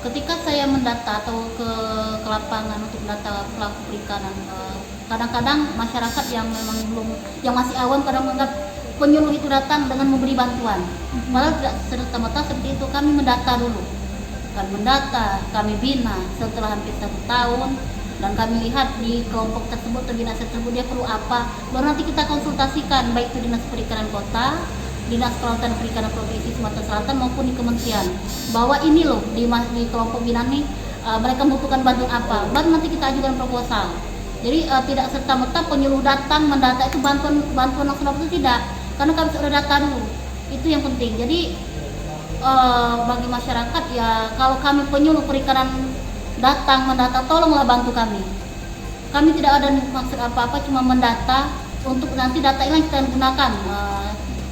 Ketika saya mendata atau ke lapangan untuk mendata pelaku perikanan, kadang-kadang masyarakat yang memang belum, yang masih awam kadang menganggap penyuluh itu datang dengan memberi bantuan. Padahal tidak serta-merta seperti itu. Kami mendata dulu, kami mendata, kami bina setelah hampir 1 tahun, dan kami lihat di kelompok tersebut atau dinas tersebut dia perlu apa, baru nanti kita konsultasikan baik itu dinas perikanan kota, dinas kelautan perikanan provinsi Sumatera Selatan maupun di kementerian, bahwa ini loh di kelompok binaan nih mereka membutuhkan bantuan apa, baru nanti kita ajukan proposal. Jadi tidak serta merta penyuluh datang mendata itu bantuan langsung itu tidak, karena kami sudah data dulu, itu yang penting. Jadi bagi masyarakat ya, kalau kami penyuluh perikanan datang mendata, tolonglah bantu kami. Kami tidak ada maksud apa-apa, cuma mendata untuk nanti data ini kita gunakan.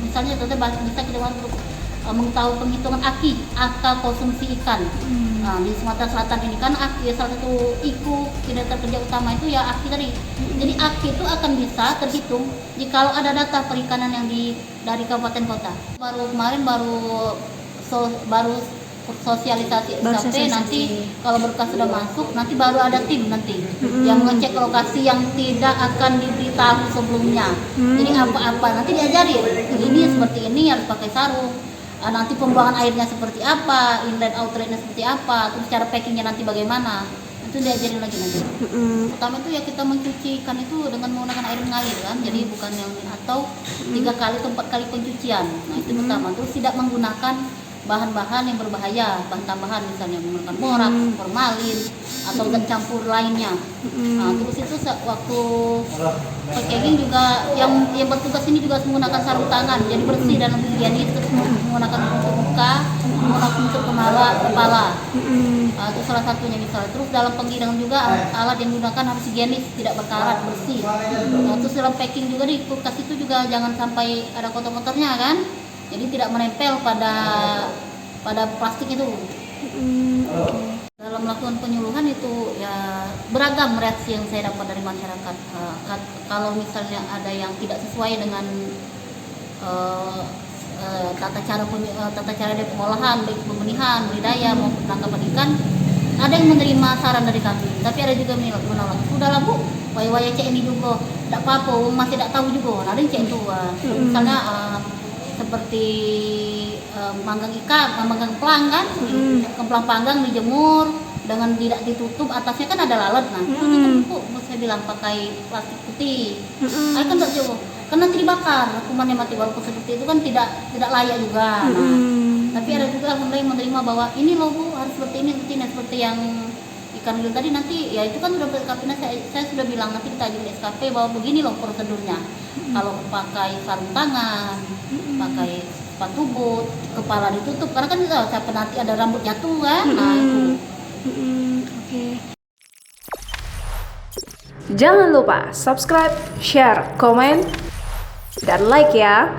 Misalnya bisa kita untuk mengetahui penghitungan angka konsumsi ikan di Sumatera Selatan ini, kan AKI salah satu IKU kinerja kerja utama itu ya AKI tadi. Jadi AKI itu akan bisa terhitung jika ada data perikanan yang dari kabupaten kota. Kemarin baru sosialisasi SKP, nanti kalau berkas sudah masuk nanti baru ada tim nanti yang mengecek lokasi yang tidak akan diberitahu sebelumnya. Jadi apa-apa nanti diajari, ini seperti ini harus pakai sarung, nanti pembuangan airnya seperti apa, inlet outletnya seperti apa, terus cara packingnya nanti bagaimana, itu diajarin lagi nanti. Pertama itu ya kita mencuci ikan itu dengan menggunakan air mengalir kan, jadi bukan yang atau 3 kali atau 4 kali pencucian. Nah itu pertama. Terus tidak menggunakan bahan-bahan yang berbahaya, bahan tambahan misalnya menggunakan borak, formalin atau zat campur lainnya. Nah, terus itu waktu packaging juga yang bertugas ini juga menggunakan sarung tangan, jadi bersih dan lebih higienis, terus menggunakan untuk muka, menggunakan untuk kepala. Itu salah satunya misalnya. Terus dalam penggilingan juga alat yang digunakan harus higienis, tidak berkarat, bersih. Terus dalam packing juga di kulkas itu juga jangan sampai ada kotor-kotornya kan. Jadi tidak menempel pada plastik itu. Dalam melakukan penyuluhan itu ya beragam reaksi yang saya dapat dari masyarakat. Kalau misalnya ada yang tidak sesuai dengan tata cara dari pengolahan, baik pembenihan, budidaya maupun penangkapan ikan, ada yang menerima saran dari kami, tapi ada juga menolak. Sudahlah Bu, waya cek ini juga, tidak apa-apa, masih tidak tahu juga. Ada yang cek itu, misalnya seperti manggang ikan, manggang pelang kan, kemplang panggang dijemur dengan tidak ditutup, atasnya kan ada lalat, nah itu tutup, saya bilang pakai plastik putih, air kan tidak jauh, kan nanti dibakar, hukumannya mati walaupun seperti itu kan tidak layak juga. Nah, tapi ada juga alhamdulillah yang menerima bahwa ini loh Bu harus seperti ini, seperti yang ikan hiu tadi, nanti ya itu kan sudah SKP, saya sudah bilang nanti kita ajukan SKP bahwa begini loh prosedurnya. Kalau pakai sarung tangan, pakai sepatu boot, kepala ditutup, karena kan siapa nanti ada rambut jatuh kan. Nah itu. Jangan lupa subscribe, share, komen, dan like ya.